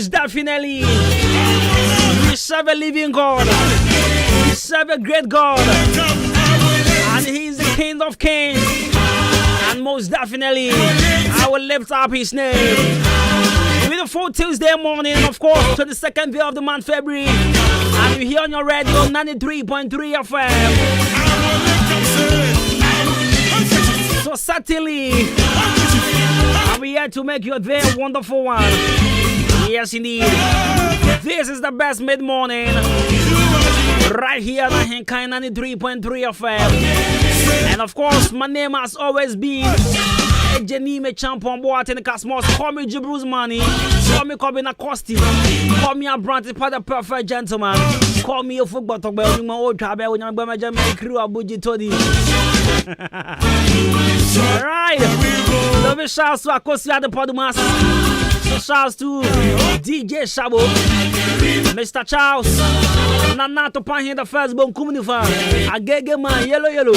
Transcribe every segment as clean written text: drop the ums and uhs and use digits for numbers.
Most definitely. We serve a living God. We serve a great God. And He is the King of Kings. And most definitely, I will lift up His name. Beautiful Tuesday morning, of course, 22nd day of the month, February. And you're here on your radio, 93.3 FM. So certainly, I'm here to make your day a wonderful one. Yes, indeed. This is the best mid-morning. Right here on Ahenkan 93.3 FM. And of course, my name has always been Jenny me champion boy in the cosmos. Call me Jibruz Money. Call me Kobina Costi. Call me a Branty for the perfect gentleman. Call me a football talk about my old tribe when I'm going to make crew a budget toddy. Alright. Love it, shouts to Akosia the Podumas. Shouts to DJ Shabo, Mr. Charles, Nana to Pan here the first bone Kumunifa, Agege man, yellow.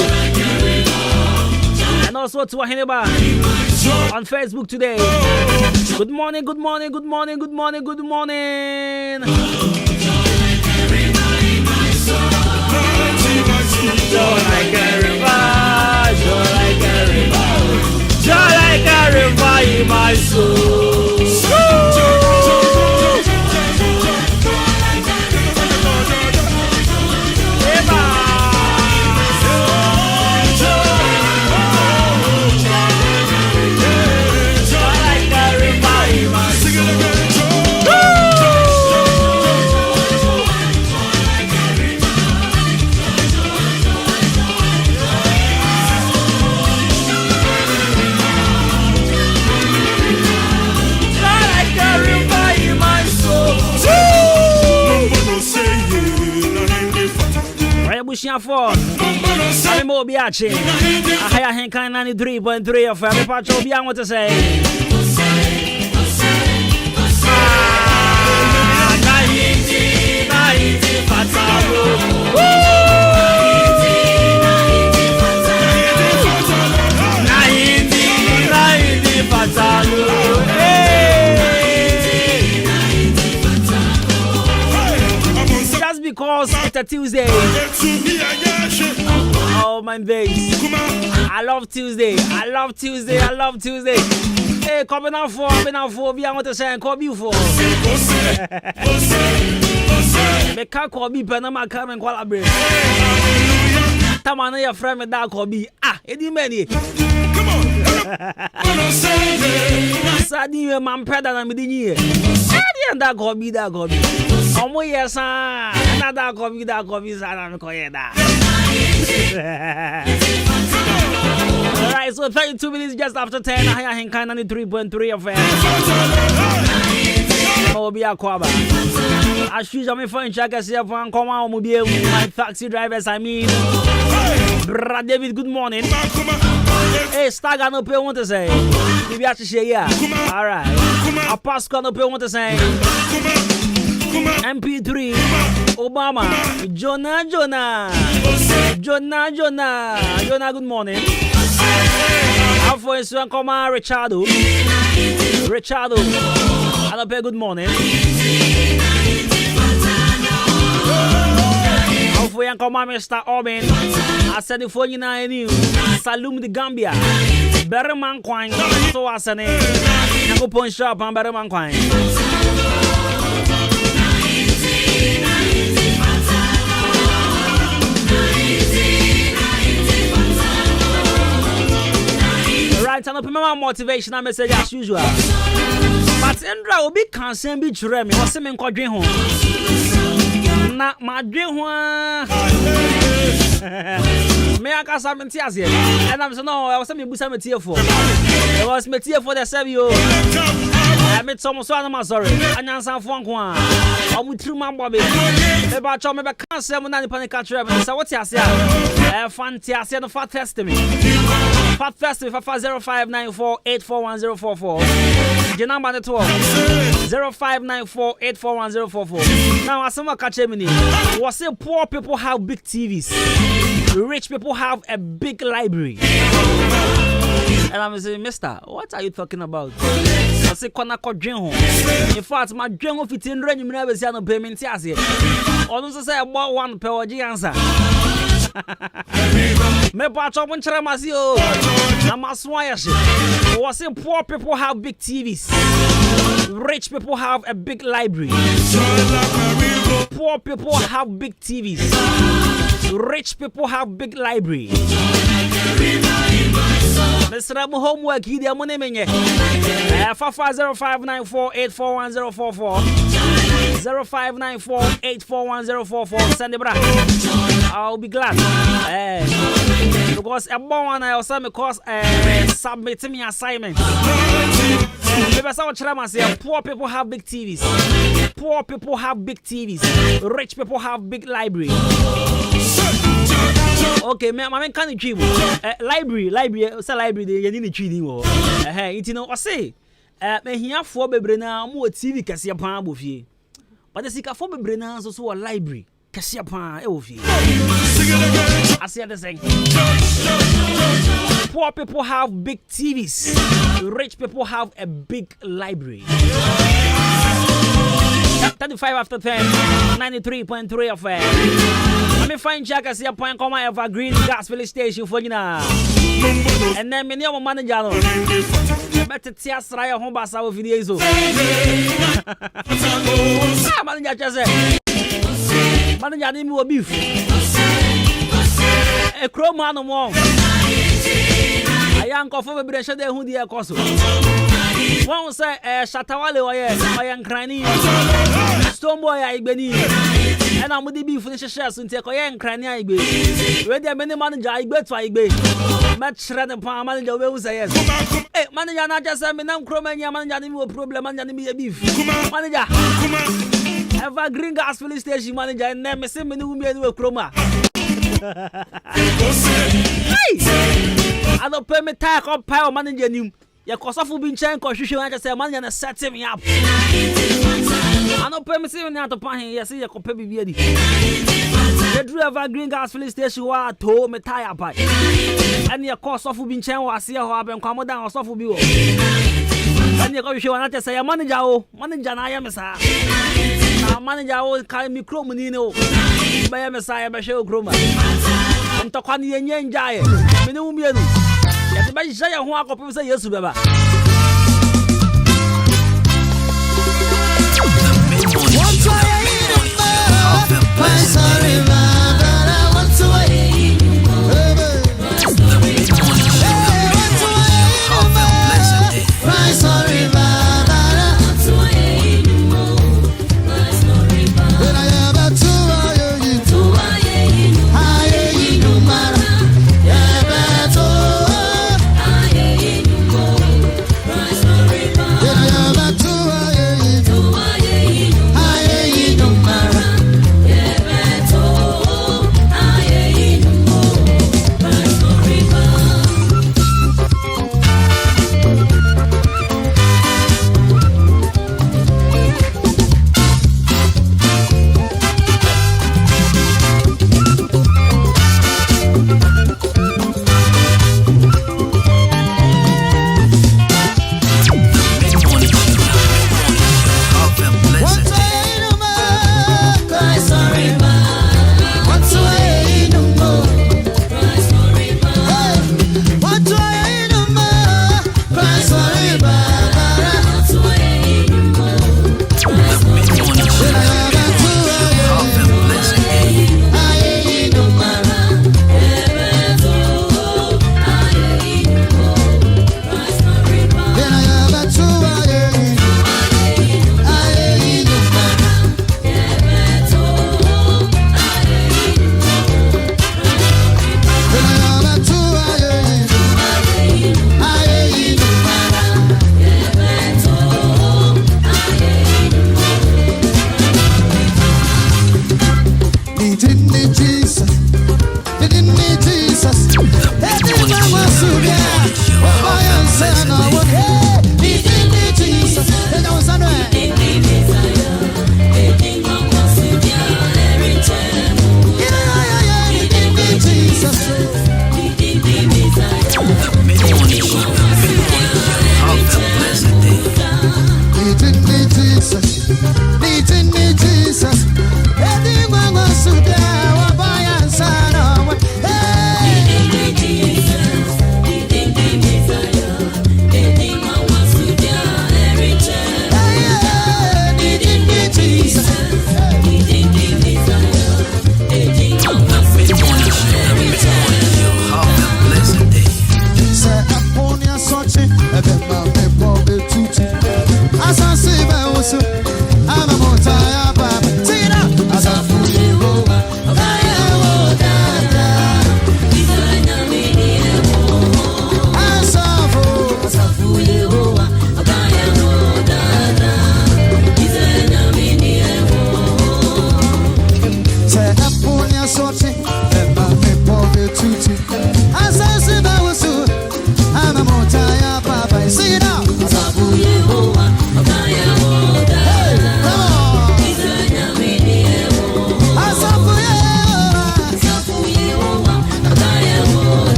And also to Aheneba on Facebook today. Good morning. Joy like a river in my soul. For I'm more biachi. I Ahenkan 93.3 of every part of I want to say. Because it's a Tuesday. Oh my days. I love Tuesday. Hey, coming out for I want to say call you for. Me can't call me Panama come and collaborate. Tamana your friend me that call me. Any many. Come on. Sadi man peda na me di nie. That call me. Omo yes another copy sana me call that. Alright, so 32 minutes just after 10. Ahenkan 93.3 of as usual, my phone check us here for come on my taxi drivers. I mean, Brad David, good morning. Hey, Stagger no pay want to say. Maybe I should share yeah. Alright. A Pascal no pay want to say. MP3 Obama Jonah, good morning. How for you to come on Richardo, I don't pay good morning. How for you come on Mr. Oben, I said the phone you know new Salum the Gambia Berman Quine, so I said go point shop on Berman Quine. Right, and my motivational message as usual. But Endra will be concerned be true me. What's me called dream home? Na my dream home. Me I got something tears here, and I'm saying no. I was saying me busa me tear for. I was me tear for the service. I met someone so I'm sorry. I know some phone call. I'm through my bobby. Maybe I try me back cancel me na panic catch up. So what you say? Fantastic. No fat test me. Fat test me for 0594841044. The number 12 0594841044. Now, as someone catch me, was say poor people have big TVs, rich people have a big library. And I'm saying, Mister, what are you talking about? I say, in fact, my general 1500 you never see no payment. Also say about one per answer. Me patch up on Cheramazio. I'm a swire. Was say poor people have big TVs, rich people have a big library. Poor people have big TVs, rich people have big library. Mr. Homework, he the money menye. 0594841044 0594841044. Send it, bra. I'll be glad. Because a one I also because submit me assignment. Maybe someone say poor people have big TVs. Poor people have big TVs. Rich people have big library. Okay, me can't achieve. Library, say library. You need to treat him. It's no. I say, me here for bebre na mo TV kase pan abofie. But the sika for bebre na so a library kase pan e ofie. I say the same. Poor people have big TVs. Rich people have a big library. 35 after 10, 93.3 of it. Let me find Jack as your point, come Evergreen gas filling station for you now. And then many of my manager. Better tears try a home bus out of videos. Manager just said, Manager didn't move a beef. A crow man on one. A young coffee will be there who the apostle. One say, Shatawale or young cranny. Stone boy, I believe. And I'm with the beef finish shares and take a young cranny. I be. Ready a many manager, I bet I be. Match rather palm manager will say yes. Hey, manager, not just a man, Cromania manager, no problem, and me a beef. Manager, Evergreen gas filling station manager, and then Miss Simon who made a chroma. I don't pay me tack up power manager. Ya kosofu binchen ko hwehwe wan say man ya na set me up. I no pay me say me to pan here say ya ko pay bibia di. The driver green gas filling station wa to me tire pipe. And ya kosofu binchen wa se ho aben kwamo dan kosofu bi wo. And ya ko hwehwe wan say ya manager o, manager na ya me sa. Na manager o kai micro mu ni no. Ba ya me sa ya be hwe kroma. Ntokwa ni yenye njaye. Me ne mu mienu. Ya te ba jaya ho akopem say Yesu beba.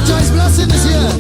Joy's blessing is here.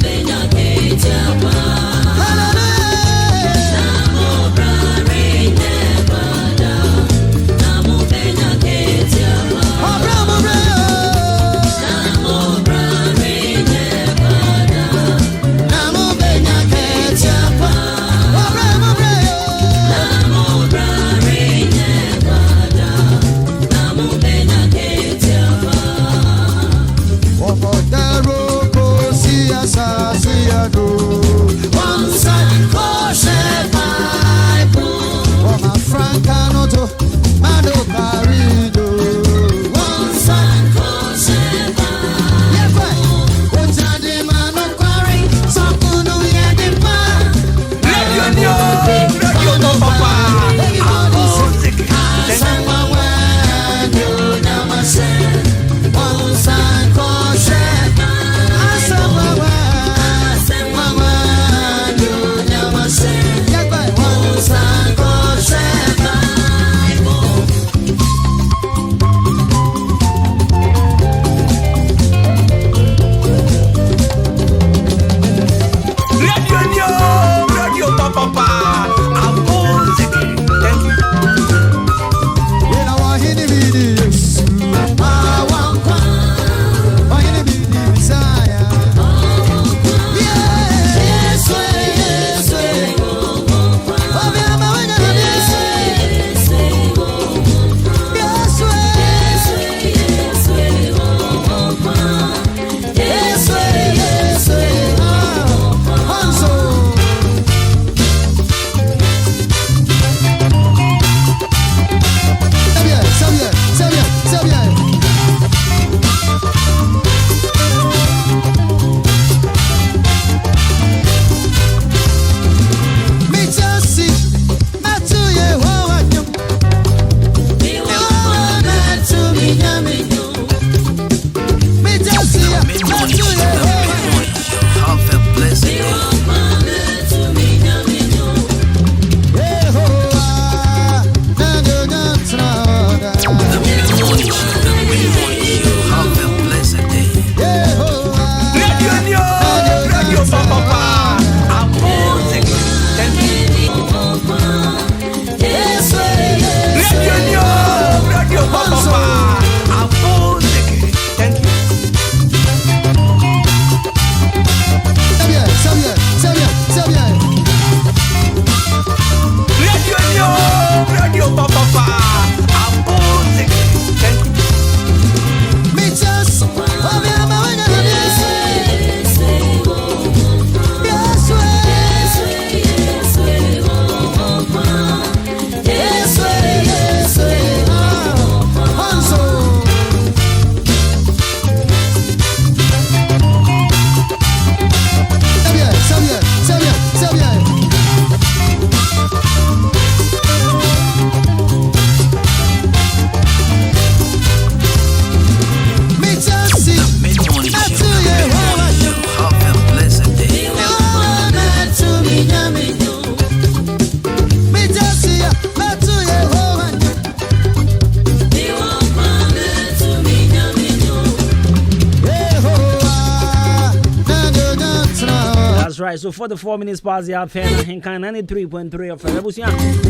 Right, so for the 4 minutes past the hour, Ahenkan 93.3 of Rebusia.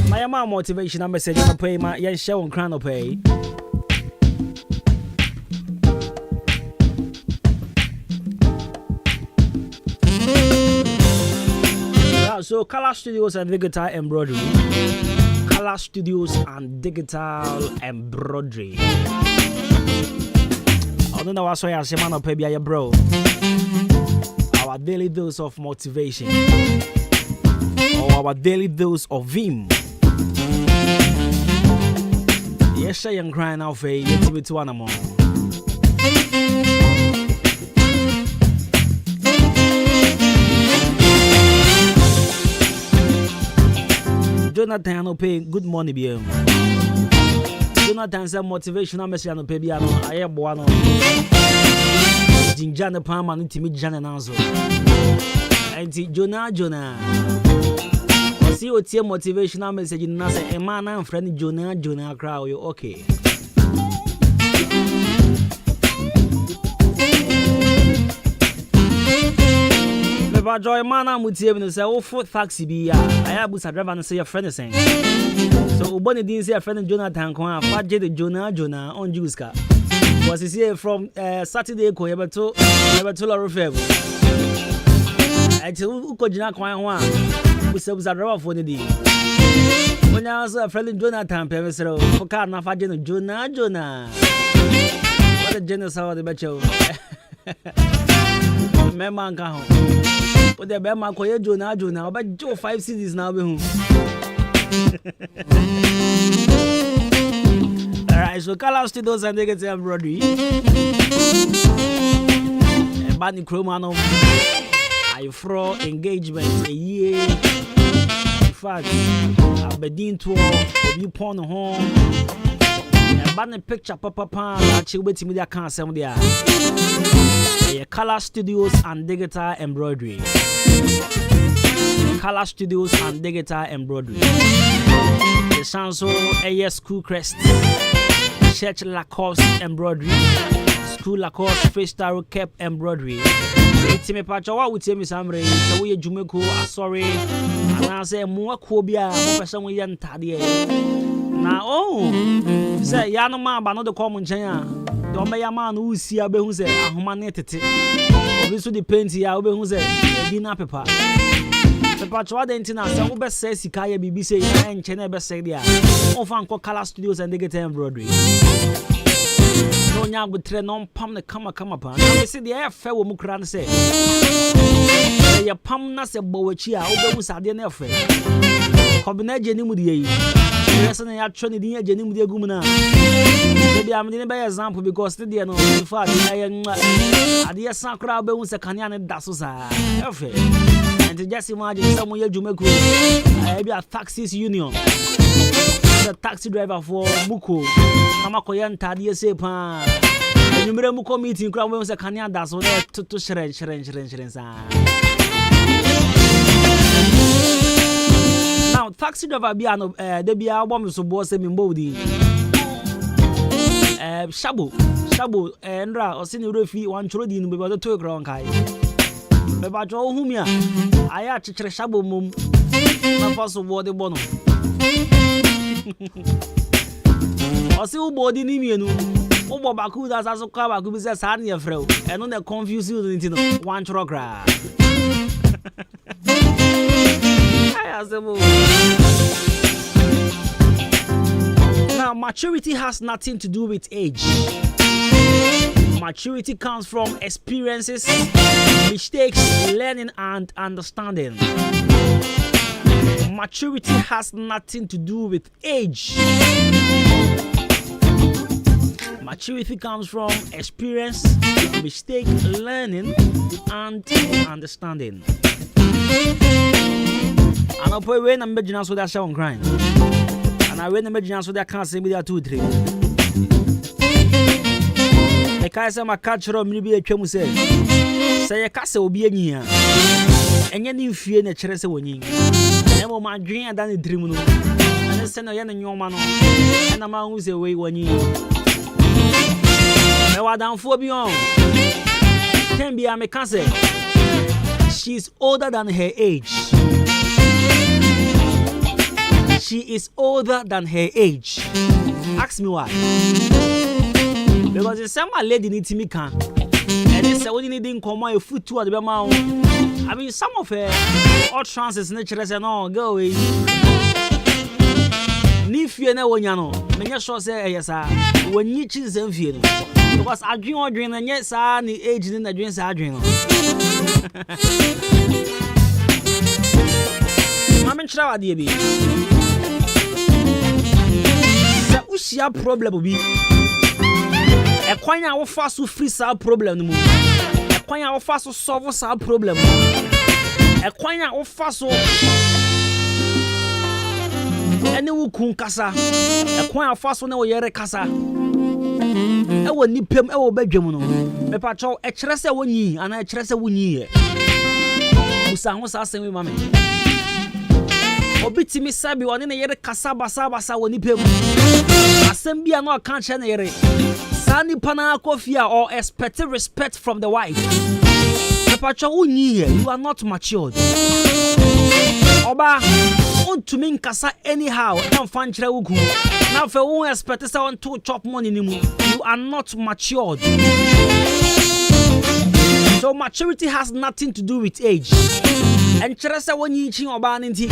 My amount motivation message on pay my yes show on Crown pay. So Color Studios and Digital Embroidery. Color Studios and Digital Embroidery. I don't know what's why I say man pay be bro. Our daily dose of motivation or our daily dose of vim. Yes, I am crying out for you to be to one more. Jonathan no pay good money be. Jonathan said motivational message no pay be ano aye boa no. Jinjana Palma no timi jana nanzo. Enti Jonah. See what your motivational message na say e man na friend Jonah crowd you okay. pa joy man am with you say o for taxi bi I bus driver no say your friend saying so uboni din say your friend Jonathan kon fa je the Jonah on juice car was here from Saturday ko yebeto lorry fair until uko jina kwan ho a bus driver for the when I was a friend Jonathan pe so for car na fa je no Jonah what the general saw the becho me man ka ho but the be man ko ye Jonah oba jo 5 cities now be hu. Alright, so call out studios and negative embroidery bani chroma no I fro engagement a year in fact abedin to obi pon ho bani picture papa achi wetimi dia kan asem dia Color Studios and Digital Embroidery. Color Studios and Digital Embroidery. The Sanso AS School Crest. Church Lacoste Embroidery. School Lacoste Freestyle Cap Embroidery. It's me pachawa with me samre. So we jumeko sorry. And I say mo akobia mo person we yantade. Na oh. Say ya no ma ba no de come nchen don't be a man who see a behunze, a humanity. Obviously, the paint here, Obehunze, dinner paper. The Pachwa Dentina, some best says Sikaya BBC and Cheneba said, yeah, often call Color Studios and they get embroidery. No, now with train on Pam the come upon. I say the air fair Mukran say, your Pam Nasa Boachia, Obehus Adian Airfare. Combinate Jenimudi. Yes, and I actually didn't get any gumina. Maybe I'm in by example because the dear no, in fact, I am a dear Sakra Bones a Canyan and Dasosa. And just imagine someone you make I be a taxis union. The taxi driver for Muko, Kamakoyan Tadia Sepa. And you made a Muko meeting, crowd was a Canyan Daso to Shren. Now, taxi driver be an there be album so boss in body. Shabu, Endra, or senior refi one children with the 2 ground kai. But Joe Humia, I actually Shabu mum, my first of water bono. Or see who body Nimian, Obo Baku, that's also cover, could be a Sanya Fro, and on the confused you one trogra. Now, maturity has nothing to do with age. Maturity comes from experiences, mistakes, learning, and understanding. Maturity has nothing to do with age. Maturity comes from experience, mistake, learning, and understanding. And I'll put when I'm making so that show crying. And I when I'm making so that can't say me that 2 3. The guy say my catcher or maybe a chum say a castle will be a year. And you need fear in a cherry winning. And my dream and then a dream. And I send a young man and a man who's away 1 year. I was down for beyond. Can be a mechanic. She's older than her age. She is older than her age. Ask me why. Because the same lady needs me can. And it's only needing come my foot to the mouth. I mean, some of her utterances nature and all go away. If you know when you know, when you sure say yes, when you choose and feel. Because I dream and yes, I need age in the dreams I dream. I'm in trouble, dear. What's your problem? Be a coin our fast to free our problem. A coin our fast to solve our problem. A coin our fast to any who casa. A coin our fast to know your casa. I will nip him, I will beg him. A patrol, a tressa one ye, and a tressa 1 year. Who sounds asking me, mammy. Obiti mi sabi wani na yere kasa basa wani pem. Assembi ano akanche na yere. Sani pana kofia or expect respect from the wife. The Mepacho unyi, you are not matured. Oba, to me kasa anyhow, and fan uku. Now for one expect to want to chop money anymore. You are not matured. So maturity has nothing to do with age. And Cheresa when you ching or banity,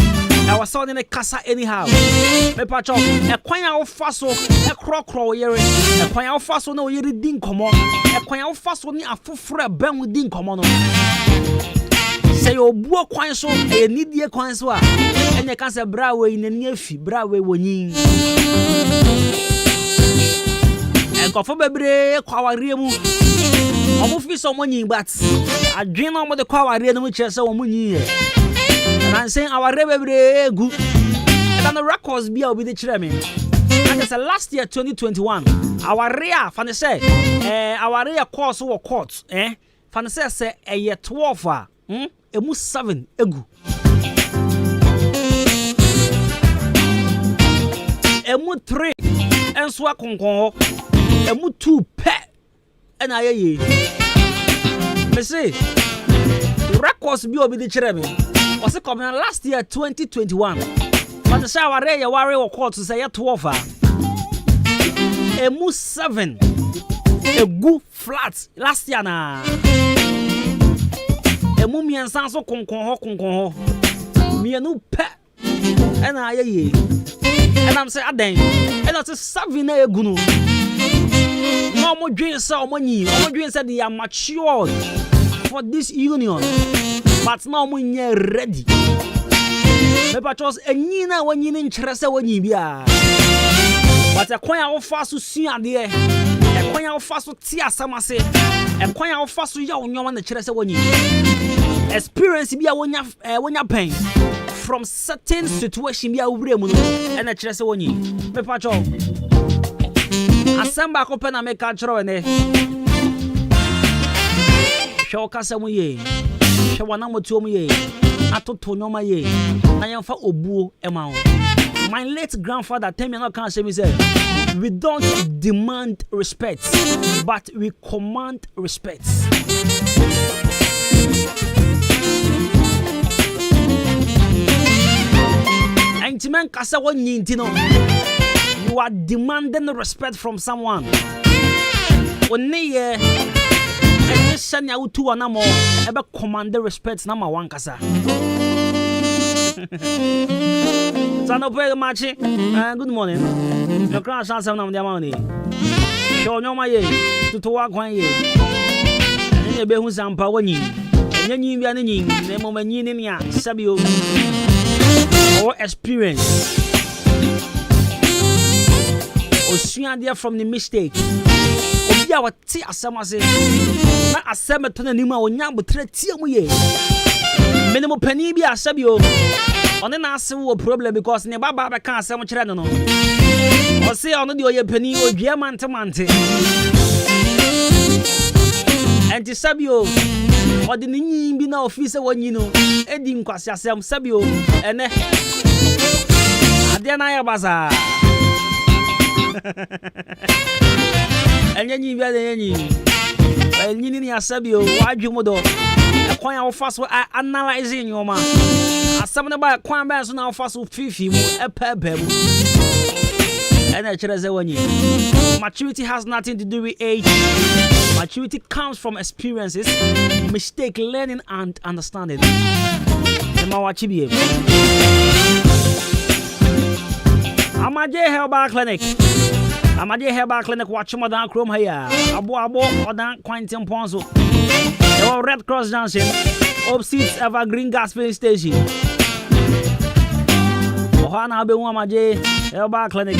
I was sounding a casa anyhow. Mepacho, a quaya of faso, a croc crow yearing, a quaya of faso no ye didn't come on, a quaya of faso ni a full fra ben with din come on. Say your book quanso, a need ye quanswa, and you can say brawe in a near fee, brawe winning. And Cofabre, Quawarimu. I'm moving some money, but I dream of the car which is so money. And I'm saying our revenue good. And the records be with the chairman. And it's last year 2021. Our rear, Fanny say, our rear course or courts, Fanny say a year 12, a moose 7 egu. A mood 3 and swag on a mood 2 pet. And I ye. Me say, the records be with the chairman. Was it coming last year 2021? But the shower ray a warrior or court to say a 12. A moose 7. A good flat last year na. A mummy and sanso concon. Me a new pet. And I ye. And I'm saying, and that's a 7 a gunu. No more dreams, so money. No more dreams said they are matured for this union, but now when you're ready. Maybe just a nina when you're interested when you be. But a coin of fast to see a dear, a coin of fast to tear some say, a coin of fast to young one the chest when you experience be a when you're paying from certain situation be a real and a chest when you. Maybe just Asamba ko pena me culture ne. Show kasa mu ye. Show wana motu mu ye. Atoto nyoma ye. Na yemfa obuo ema wo. My late grandfather tell me no can say me say we don't demand respect but we command respect. Entimen kasa wo nyinti no. You are demanding respect from someone. Only and this send you to an more ever command the respect number one kasa. Sano pay the match. Good morning. Your class has some of the money. Show no my to walk 1 year. And you be who's some power. And you be any name moment in ya, Sabio or experience. Osuya there from the mistake. Obi a wati asama se na asema to na nima onya botre tie mu ye. Minimum penny bi asabi o. One na ase wo problem because ne baba be kan asem kire no no. O se ono de oye penny odua mante. Enti sabi o. Odi ni nyin bi na office wonyi no. Edi nkwase asem sabi o. Ene. Ade na ya baza. Enye nyi bia enyi. Enyi ni asabi o wadwumo do. Ekwan ya fast analyzing your man. Asam na ba kwan ba so na fast fifi mu epebe mu. And I say maturity has nothing to do with age. Maturity comes from experiences, mistake, learning, and understanding. Amaje Herbal Clinic. Amaje Herbal Clinic. Watch more than Chrome here. Abo or than Quantum Ponzo. The Red Cross Junction. Opposite Evergreen Gas Filling Station. Ohana be Amaje Herbal Clinic.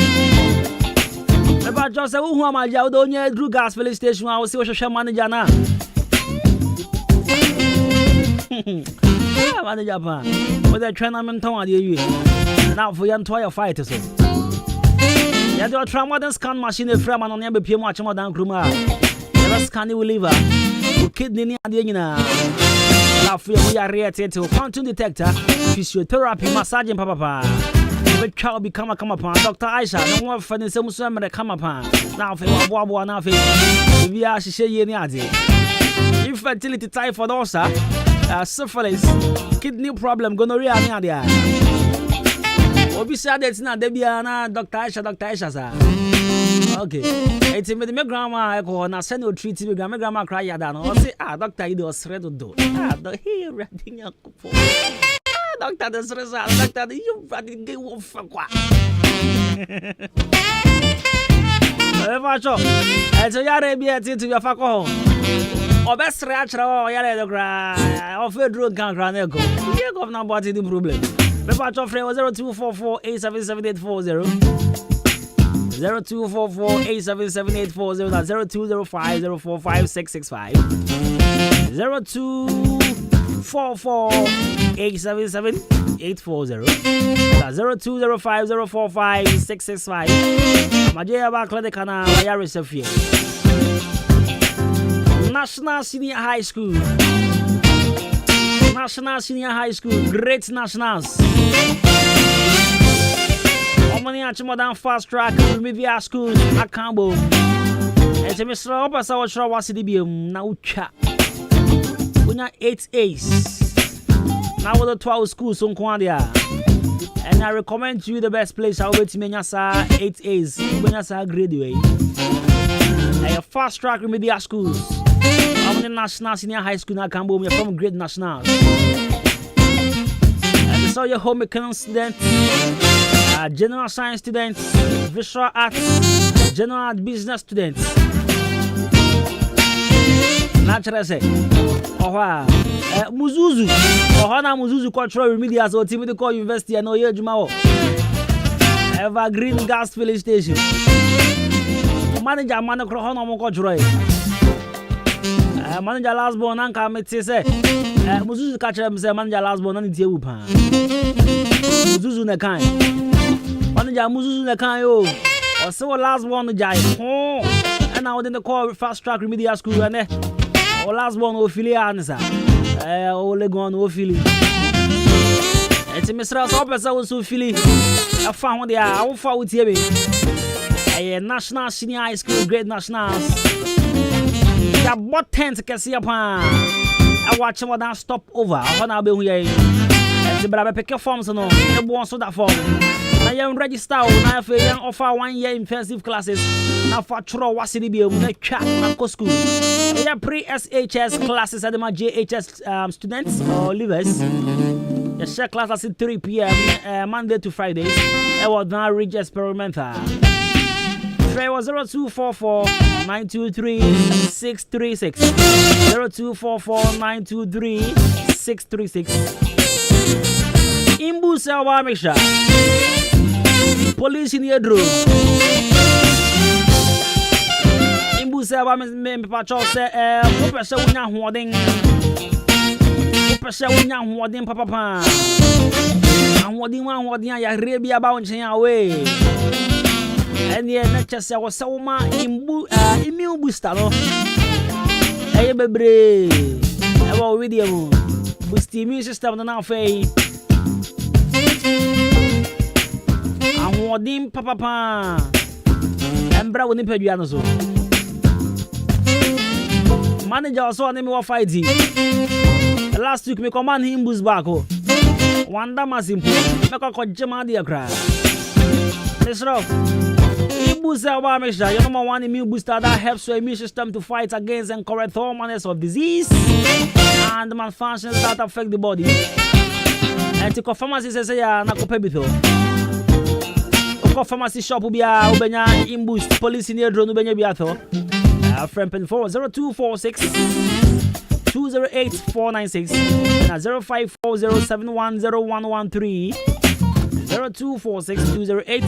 About just a who am I? Don't you do gas filling station? I will see what your manager now. Manager, with the tournament on you now for your entire fighters. You do a trauma than scan machine from an on PM watch more than Kruma. Never scan you liver, kidney and the now for we are reacting to quantum detector, physiotherapy, massaging papa. The child become a come upon Dr. Aisha, no more for the same summer that come upon. Now, for Wabu and Nafi, if you are she say, if infertility, typhoid ulcer, syphilis, kidney problem, gonorrhea, and the other. Obviously, that's not Debiana, Dr. Aisha, sir. Okay. It's me, my grandma, I go and send you treat me, grandma cry down. Or say, doctor, you was ready to do. The hair ratting your cup. Doctor, the result, doctor, you ratting give off for what? Ever so, and so you're a to your fuck home. Or best natural, you're the cry, or feel drunk can't run a go. You go now, what's the problem? Remember, your friend was 0244 877 0244 877 0205 045 665 0244 877 840 0205 045 665 Majaya Clinic and Iris Sophia National Senior High School National Senior High School Great Nationals Omani Modern Fast Track Remedial School Akambo It's a Mr. Opasa Oshra Wasidibium Naucha Una 8 A's Now with the 12 schools on Kwandia and I recommend to you the best place I'll wait to Menyasa 8 A's Menyasa graduate a fast track remedial schools I'm in the National Senior High School in Akambo. We're from Great Nationals and it's all your home economics students general science students, visual arts, general business students. Naturally say, Muzuzu, Muzuzu Cultural Remedial or Timothy University and Oye Jumao. Evergreen Gas Filling Station. Manager Manacrohon Cultural. Manager last born and come say, Muzuzu catcher himself, manager last born and Tiupa. Muzuzu Nakai. Manager Muzuzu Nakayo, or so last one jai. Oh, and now then the call fast track remedial school and or last one Ophilianza. Olegon Ophili. It's a Mr. Opesa also Philly. I found the Alpha with you. A National Senior High School, Great Nationals. The bot tent can see upon. I watch him down stop over. I want to be here. And the brother pick your forms and all. The boss of that form. I am registered now for offer 1 year intensive classes. Now for Churo Wasidi chat and school. I pre-SHS classes at my JHS students or leavers. The share classes at 3 p.m. Monday to Fridays. I was now reach experimental. Try was 0244 923 636 0244 923 636 Imbu Sawa Misha Police in the drone. Imbu Sawa me patrol say Professor Winya Hoarding Professor Winya Hoarding Papa and Hoarding one hoarding ya rebi about away. And the next was so much immune booster. Hey, baby, I will video boost the immune system now. Fay, I'm holding Papa and Brown in Peduano. Manager also name of 5G. Last week, me command him boost back. One damasing, make a cojama dear cry. Let's rock. Your number one immune booster that helps your immune system to fight against and correct all manners of disease and malfunctions that affect the body. And to pharmacy says, "Yeah, na kopebito." Pharmacy shop will be a ubenya imboost police in your drone ubenya biato. Friend pen 0246 208 496 and 0540710113 0246 208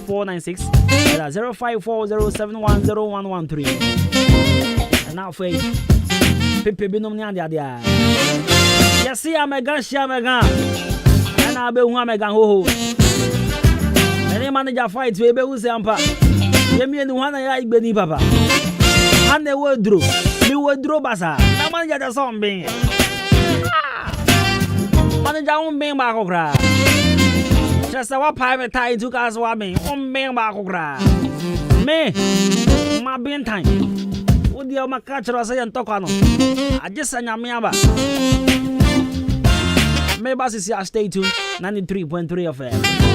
496 and 0540710113 and now for Pepe Binom Nyandia. Yes, see, I'm a gun, and I'll be one mega ho. Any manager fights, we be who's ampa. Give me the one I like Papa. And the word drew. Me word draw basa. No manager the song being. Manager won't be Marco. Just a private tie took us warming. Being Marco. Me, my being time. What the my catcher was saying talk on? I just sang a miaba. Maybe I stay tuned 93.3 FM.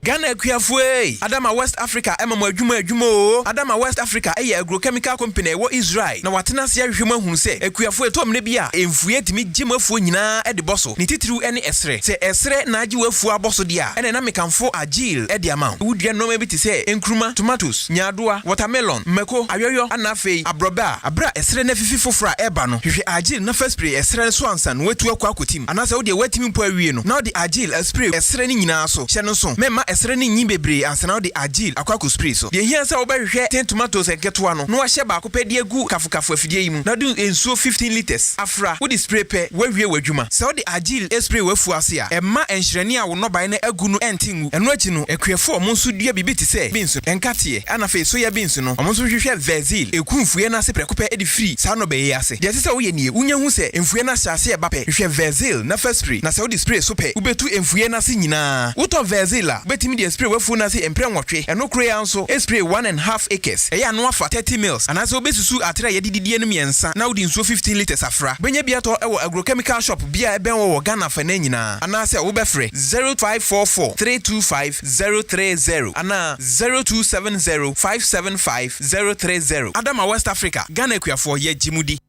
Ghana Kuafue, Adama West Africa, Adwuma, Adama West Africa, a agrochemical company, what Israel. Now, what Nasia human who say, a Kuafue Tom Nebia, and Fuet me Jim Fuina at the bosso, Nititru any esre, say esre Najua Fua Bossodia, and an American for a jail at the amount. Would you know maybe to say, Enkruma, tomatoes, Nyadua, watermelon, Meko, Ayoyo, Anafe, Abroba, Abra, esre nefi for fra ebano, if you agil, no first spray, esre swanson, wet to a quakutim, and as I would wet him per now the agil, a spray, esre in aso, Shannon, Mema, esreni nyibebre ansana de agil akwaku spray so de hia sa obehwe 10 tomatoes eketo ano no ahye ba akopedi egu kafukafu afidie yimu na do ensuo 15 liters afra wo de spray pe wawie wadwuma sa de agil spray wafu ase a emma enhirani a wo no ban na agu no entingu eno achi no ekuefo mo nso dua bibi ti se binsu enkate ana fe so ya binsu no mo nso hwehwe vezil ekumfue na se prekope edi free sa no be ase de se wo ye nie unya hu se emfue na hyase e ba pe hwehwe vezil na first spray na se wo de spray so pe ubetu emfue na se nyina wo to vezil a betimi de spray wafu na se empre nwotwe eno kure anso spray 1.5 acres eya no afa 30 mils ana se obesusu atira ye dididie no miensa na wodi nso 15 liters afra benya bia to ewo agrochemical shop bia eben wo Ghana fa na nyina ana se wo befre 0544 325 030 ana 0270 575 030 Adama West Africa Ghana kuafo ye jimudi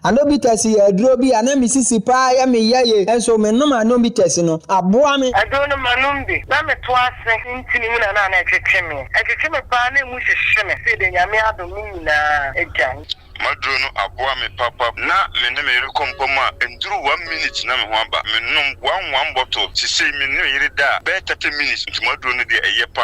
Anobites aduro bi ana misisi pa ya me yaye enso me no anobites no aboa me adono manumbi na me to ase ntini mu na na etwetwe me pa na mu hwehwe me se de nyame adom nyina ejan madrono aboa me papa na me ne me rekompoma enduru 1 minute na me ho aba me nom one bottle sisi me ne yire da be 30 minutes nti madrono de eye pa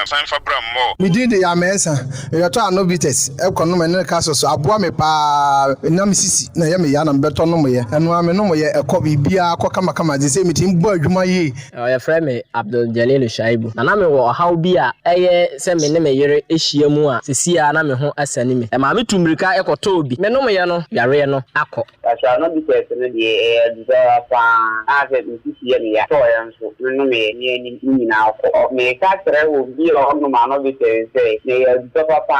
san fabra mo me din de ya mesa e to anobites e kono me ne ka so aboa me pa na misisi na ya me ya na beto no mo ye eno ame no mo ye ekọ bibia akọ kama de se me tim bo adwuma yi ya frɛ me Abdul Jalil Shaibu na me wo haw bi a eye se me ne me yere ehia mu a sisi a na me ho asani me e ma me tumrika ekoto obi me no me ye no yare no akọ asa no bi tese no de dza pa ase sisi ye ne ya to ya nso no me ni nyina akọ me ka kere wo bi o no ma no bi tese ne ya dza pa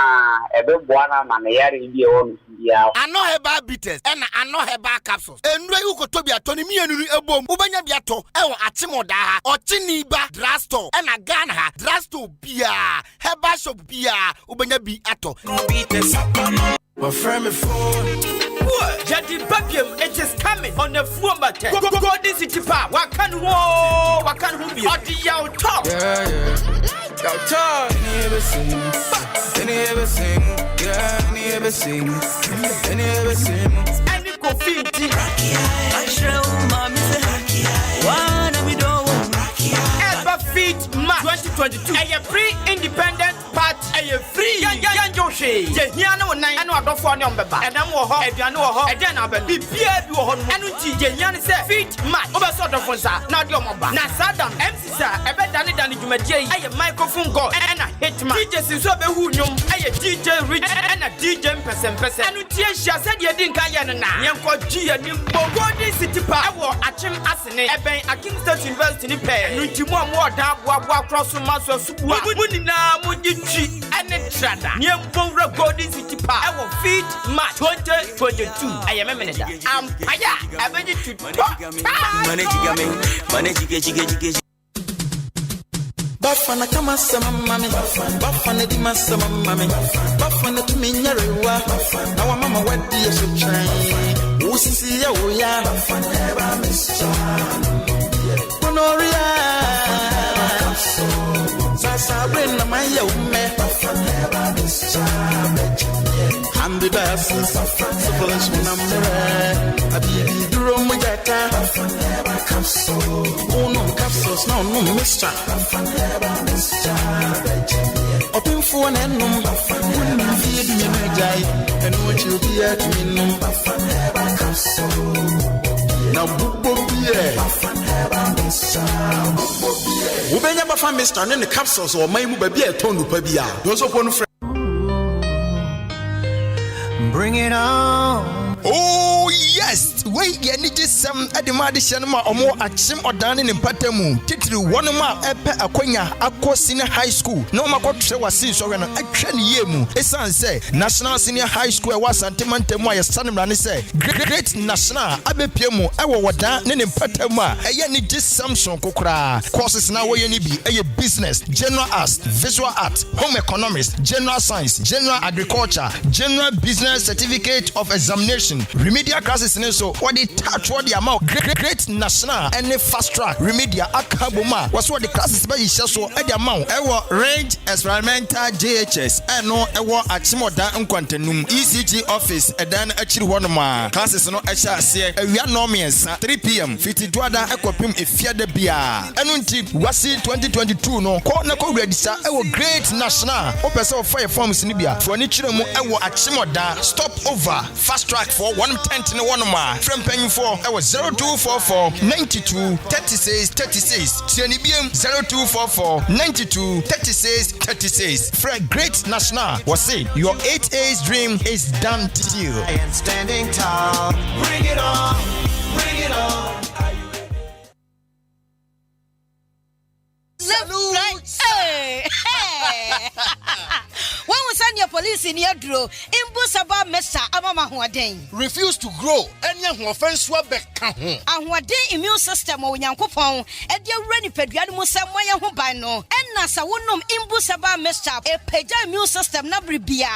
ebe boa na ma ne yare bi e wo ya ano heba bitters and ano heba capsules enure ukoto bi atoni mienu ebom ubanya bi ato ewo atemoda ha ochini ba drugstore na Ghana ha drugstore bia heba shop bia ubanya bi ato bitters my friend me phone what jadi babium it is coming on the phone button go this city park wakan hu bi odi yaw talk yeah yaw talk any ever sing yeah any ever sing any go fiti I show mama say wanna me do ever fit March 2022 a pre-independent party a free yanjoshe je hia na wonan ene adofo ne ombeba edam wo ho aduane wo ho eden na ba bibia bi wo ho no enu ti je hia ne se fit March obeso adofo nsa na de omoba na sadam MC sa ebe dane dwumadie yi aye microphone god ena hitman DJ sinso be hu nyom aye DJ rich ena DJ mpesempese enu ti ehia se de di nka ye ne na yenko gi ya ni Golden City Park ewo achim asene eben Akin State University ni pe enu ti mu da boa cross maso subu muni na mujitwi ene trada nyempo Golden City Park ewo fit March 2022 aye memeneda ampaya abeji tu manage Bafana kama sama mami Bafana di masama mami Bafana tuminyarewa Na wa mama wadi ya suchai Usisi ya uya Bafana eba mischano Monoria Sasa wena maya ume Bafana eba mischano Hambi basi Sufalash munamure Abibi duro mujata Bafana eba kapso Unum kapsos na unum mischa Bafana eba mischa Open phone and num Wouldn't feed me my guy And what you be at me num Bafana eba kapso Now bubo biye Bafana eba mischa Ubenya Bafana mischa Nene capsules or my mubabi a tonu pabia Those upon friend Bring it on. Oh yes, right, we ye ni gisam adima de hye omo achim odane ne mpatamu titiri wonoma epe akonya akọ senior high school no makotwe wasi so we no atwa ne yemu esan say national senior high school e wasantemantemu aye sanemra ne say great national abepiemu ewo wodan ne mpatamu a eye ni gisam son kokora courses na wo ye ni bi eye business, general arts, visual art, home economics, general science, general agriculture, general business certificate of examination, remedial classes in so what the touch what the amount great national and fast track remedial akaboma was what the classes by so at the amount ewo range experimental JHS and no ewo achimoda nkwantenum ECG office and then achiri wonoma classes no echa se awia no miensa 3 p.m. 50 dwada ekopim efiade bia enu nti wasi 2022 no ko na ko register ewo great national opese of fire forms ni bia for ni chiremu ewo achimoda stop over fast track for 110 ne wonoma from penny for ewo 0244 92 36 36 tieni biem 0244 92 36 36 for great national was say your 8A's dream is done deal and standing tall. Bring it on, bring it on. Hey, hey. When we send your police in your draw, Imbusaba Mesa Amama Huaden. refuse to grow any offense wa beka ho And what day immune system or Yankopon, and your ready pediatric somewhere who by no, and Nasa wonum Imbusaba Mesa, a peja immune system nabribia.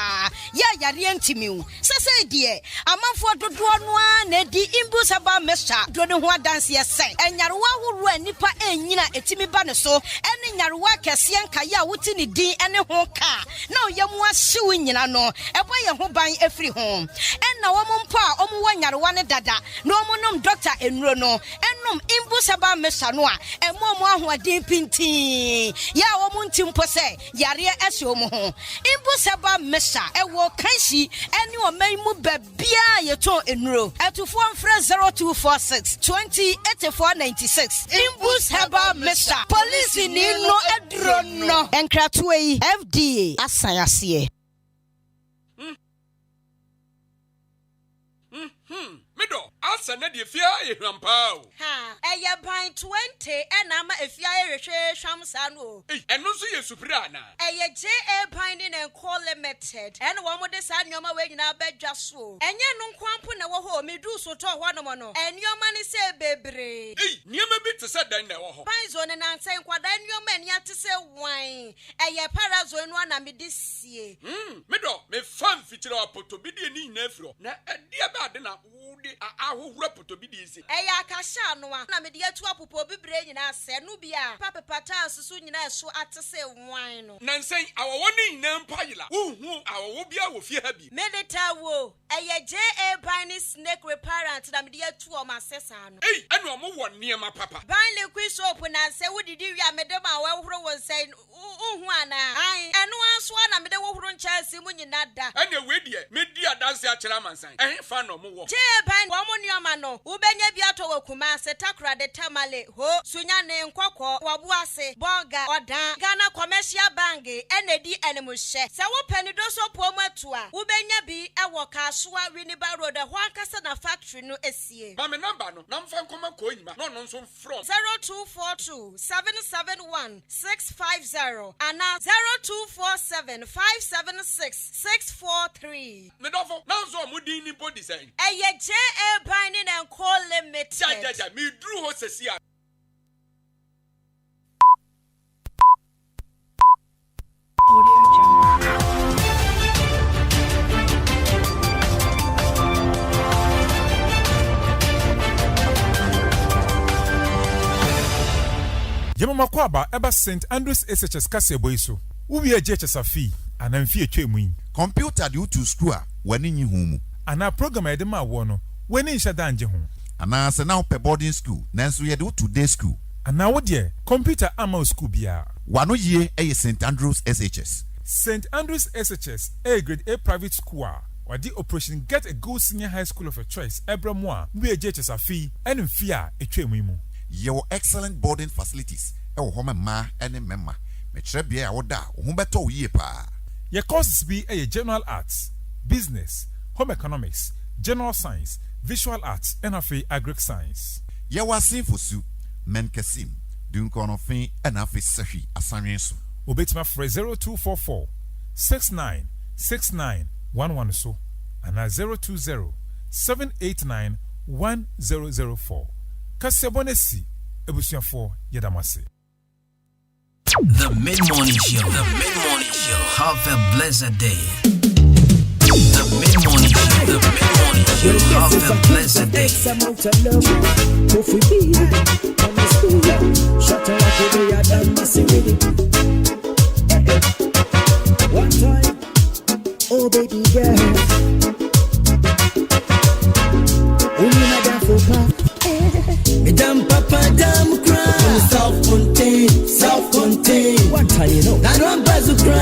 Ya Yarientimu. Say, dear, a month for the one, the Imbusaba Mesa, don't know what dance ye say, and Yarwa who run Nipa and Yina etimi banaso, and in Yarwa Cassian Kaya Wutini D and a home car. No, Yamwa suing no, a boy a home buying every home. And now one pa, one Yarwana dada, no monum doctor and Rono, and num Imbusaba Mesanoa, and more who are deep pinti. Ya woman timpose, Yaria Esomo. Imbusaba Mesa, a walk kanshi, and you are may move bia your toe in row. At to form fresh 0246 20 8496. Imbusaba Mesa, police in no adrono, and Kratway FDA. Asayasiye. Mido, asa na die fia e hwampao. Ha, eya ban 20 enama efia ehwehwe hwamsano. Eno so ye supira na. Eya JA ban ni enko limited. Ene wo mo de sa nyoma we nyina badwa so. Enye no nkwampo na wo ho medu so to ho no mo no. Enyoma ni se bebre. Niema bi te se dan na wo ho. Ban zo ne nan sen kwada enyoma ni ate se wan. Eya parazo no na me de sie. Mido, me fan fitira apoto bi de ni nyina afiro. Na ade ba de na ahohura potobidi isi eya akasha no a na me de atu apopo bibre nyina se no bia papepata susu nyina so atese wan no nansen awowo ni nyina mpayila uhu awowo bia wo fie ha bi medeta wo eya JA Bani snake reparent na me de atu o masesa no enu omo wo niema papa ban liquid soap na se wodidi wi amedem a wahoro won sen uhu ana ai enu anso na me de wohoro nchase mu nyina da ene we die me di adanse a kira mansan fa no mo wo JA Bani wo mo nioma no ubenya bi ato wakuma se takra de tamale ho sunya ne nkokọ wabuase boga odan Ghana commercial bank enedi enemuhye se wo panido so pomu atua ubenya bi ewo kasoa Winneba road ho akasa na factory no esie ma me number no na mfa nkoma ko nyima no nso from 0242 771 650 and 0247 576 643 me dofo na nso mo din ni body say eye JA Bani and Call Limited. Ja me drew ho sesia Yemama kwaba eba St. Andrews SHS kasebo iso. Uwie JHS afi anamfi etwemu yi. Computer di utu school a wani nyi humu. Ana program yede ma wo no wani nhya danje ho. Ana se na pe boarding school nanso yede utu day school. Ana wo de computer ama school bia. Wano ye eye St. Andrews SHS. St. Andrews SHS A grade A private school. Wadi operation Get a Good Senior High School of your choice. Ebramwa uwie JHS afi enmfi a etwemu mu. Your excellent boarding facilities. Ewo home ma ene memma. Me kire bia woda wo beto wo yie pa. Your courses be a general arts, business, home economics, general science, visual arts, NFA agric science. Yawasin fosu, men kasim, dunkonofin, NFA sahi, asanyensu. Obetima for 0244 696911 so, and 020 789 1004. Kasebonesi, Ebusiafo Yedamase. The Mid-Morning Show. The Mid-Morning Show. Have a blessed day. The Mid-Morning Show. The Mid-Morning Show. Have a blessed day. One time, oh baby girl, Madam Papa, damn cry. Self-contained. One time, you know. I don't pass to cry.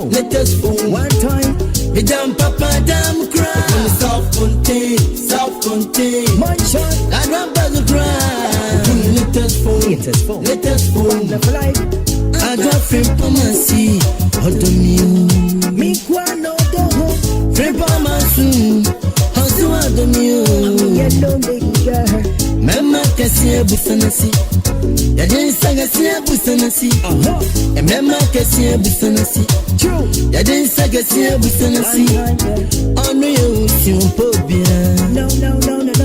Latest phone. One time, Madam Papa, damn cry. Self-contained. My shot. I don't pass to cry. Latest phone. Wonderful life. I got free pharmacy. Hold on me kwa no doho. Free pharmacy. How's I'm yellow baby girl. Mama kasiye busanasi. Ya jinsa kasiye busanasi. Mama kasiye busanasi. Ya jinsa kasiye busanasi. Onu you simpobia. No.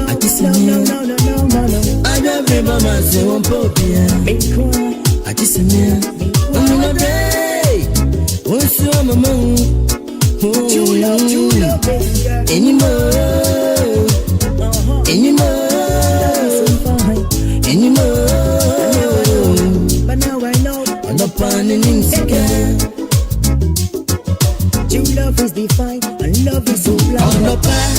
I just no. I don't remember my simpobia. I just me. I'm not ready. What's your mama? True love, baby girl. Anymore. But now I know. On the pan and insecure. True love is defined, and love is so blind. On the pan,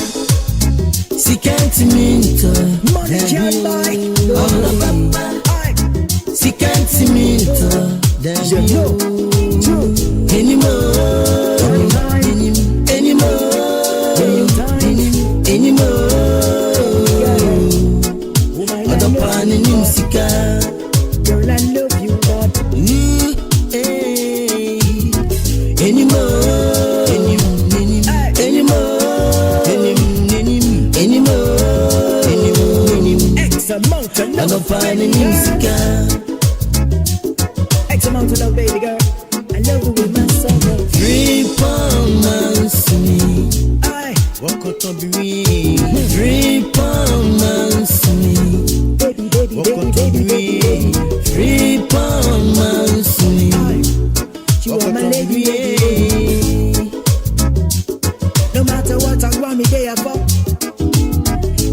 she can't meet her. Money can't buy. On the pan, she can't meet her. You know, true. Anymore. Girl, I love you, but anymore. X amount of love, baby girl. X amount of love, baby girl. I love you with my soul. 3 pounds to me. I walk out of me. 3 pounds to me. Baby. 3 pounds to me. You are my lady. No matter what I want me there for.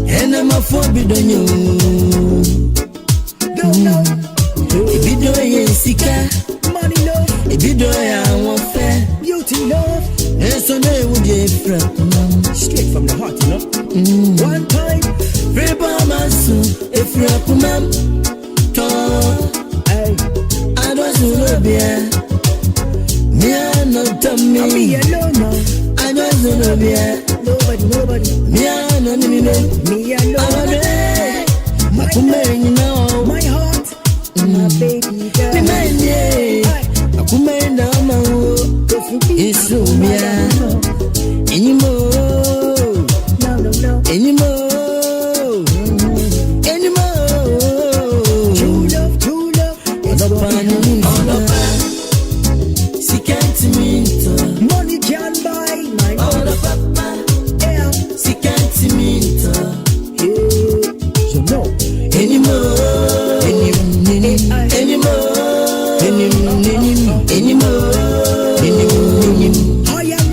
And I'm a forbidden you. No. If you do it, sika. Money love. If you do it, I want fair. Beauty love. And so they would get straight from the heart, you know. One time. Free Bahamas, if you're a mom, I don't know, beer. Me, I'm not me. I'm me alone. I don't know, beer. Nobody. Me, I'm not me alone. My heart, my baby girl. It's so bad. Anymore. True love. It's on the pan. She can't meet her. Money can buy my on the papa. Yeah. She can't meet her. Yeah. So no. Anymore. I am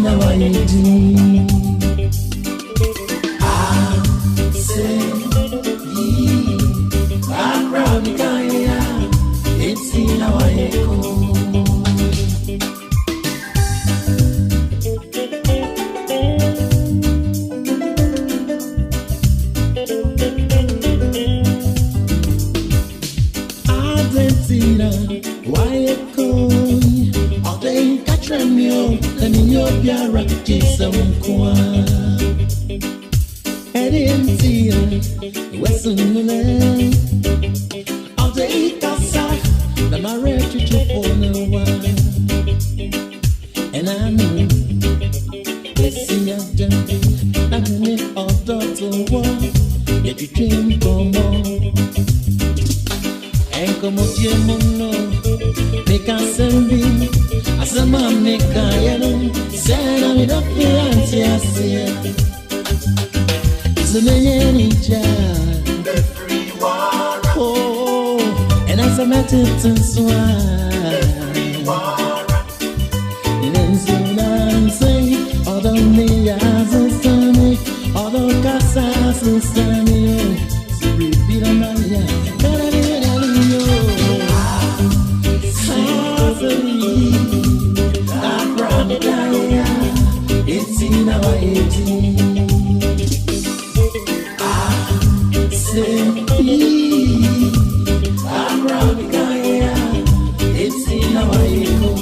in our eating. I say, background, it's in our echo. Why come? All day catch me and in your biara some kwa. Heading to you, Western land. All day casa, the marriage to for no one. And I know, let's see a jumping, I'm in it all to war. Yet you dream for more. Como mono, me cansan bien, hasta me cayeron, se me da fianza así. Se me llena oh, and as I met it and swine, and then soon say, although me as a sunny, although casas and sunny, so repeat on my it's in our eating. I say, I'm proud Gaia. It's in our echo.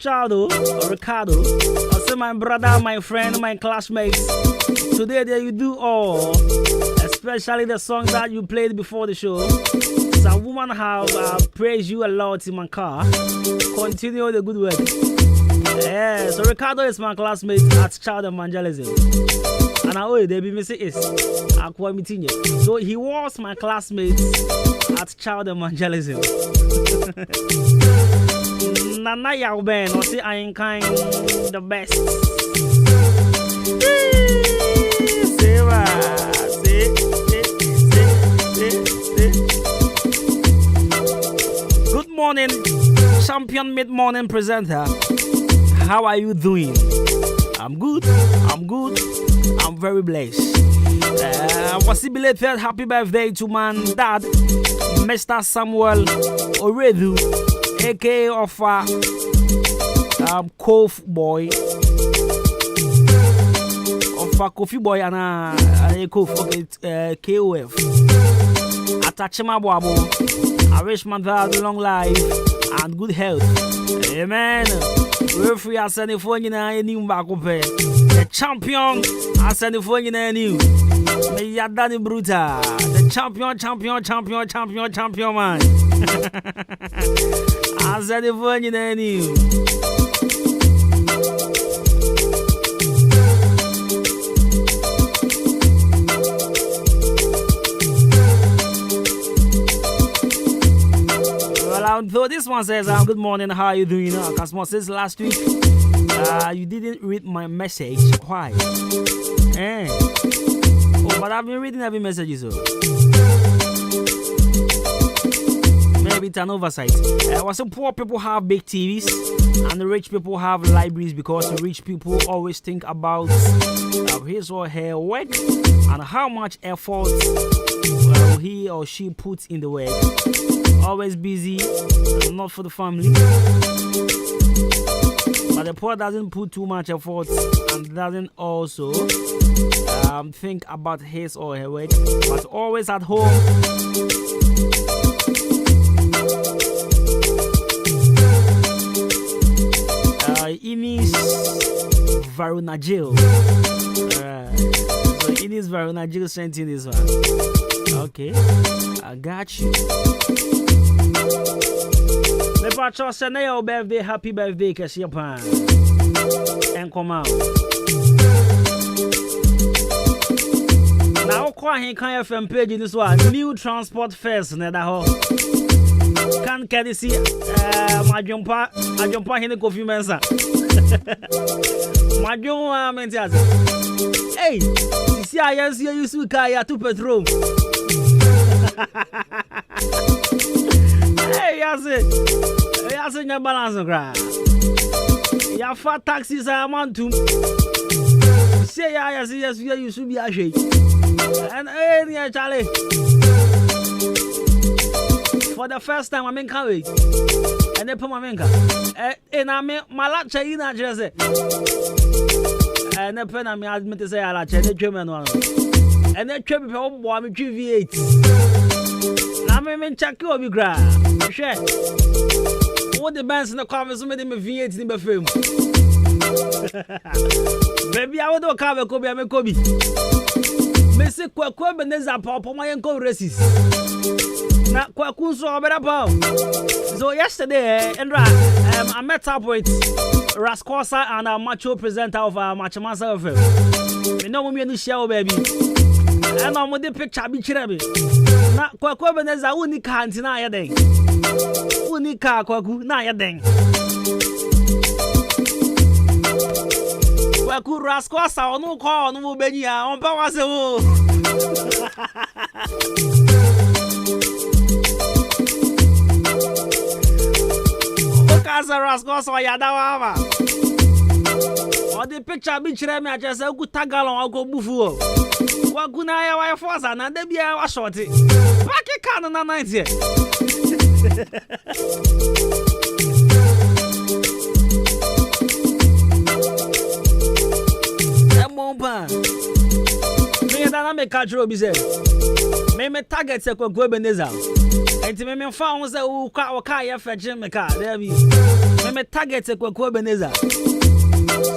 Ricardo, I say my brother, my friend, my classmates. Today there you do all, especially the songs that you played before the show. Some woman have praised you a lot in my car. Continue the good work. Yeah, so Ricardo is my classmate at Child Evangelism, and I owe they be missing is Aqua meeting. So he was my classmate at Child Evangelism. Nana Yauben, or say Ahenkan, the best. Good morning, champion mid-morning presenter. How are you doing? I'm good. I'm very blessed. Was it belated happy birthday to my dad, Mr. Samuel Oredu, aka of Kof Boy, of Coffee Boy and Kof, KOF. Atachema Boabo. I wish my dad long life and good health. Amen. We're free as any phone in a new back up. The champion as any phone in a new. May Yadani Bruta. The champion man. As any phone in a new. Though this one says, good morning, how are you doing? Cosmo says last week, you didn't read my message. Why? Oh, but I've been reading every message, so maybe it's an oversight. Some poor people have big TVs And the rich people have libraries because the rich people always think about his or her work and how much effort he or she puts in the work. Always busy, not for the family. But the poor doesn't put too much effort and doesn't also think about his or her work, but always at home. Inis Varunajil. So Inis Varunajil sent in this one. Okay, I got you. The patron said, "Your birthday, happy birthday, Kasiapan." And come out. Now, Ahenkan FM page in this one. New transport fares, Nedaho. Can you see? My jumper in the coffee mensa. My jumper mentas. Hey, see, I see you see Kaya to petrol. Hey, I say, your balance on ground. Your fat taxis are amount to. Say, I see, yes, you should be a shake. And hey, Charlie. For the first time, I'm in Kawi. And they put my menka. And I mean, my latcha in a jersey. And the pen I me admit to say, I like the German one. And then trip home, boy, me V8. I mean, check you, be grand. Share. What the bands in the comments made him a V8 in the film. Baby, I would not cover Kobe, I'm a Kobe. Missy Quack Beneza Pop, my uncle races. Na Kwaku so better. So yesterday, I met up with Rascosa and a macho presenter of Machamansa FM. We know me no show baby. And I'm with the picture be chirabi. Na Kwaku Beneza unika antina ya den. Unika Kwaku na ya den. Kwaku Rascosa onu ko onu beni ya on pa wase wo. Rasco so yadawa. Or the picture be chire me just a good tagalon or go bufu. What good na ya force and they be a shorty. Back a can na 90. Emompa. Me da me catch robi say. Me target se ko Ebenezer. Enti me found say o ka ya fetch me car. There be. Me target se ko Ebenezer.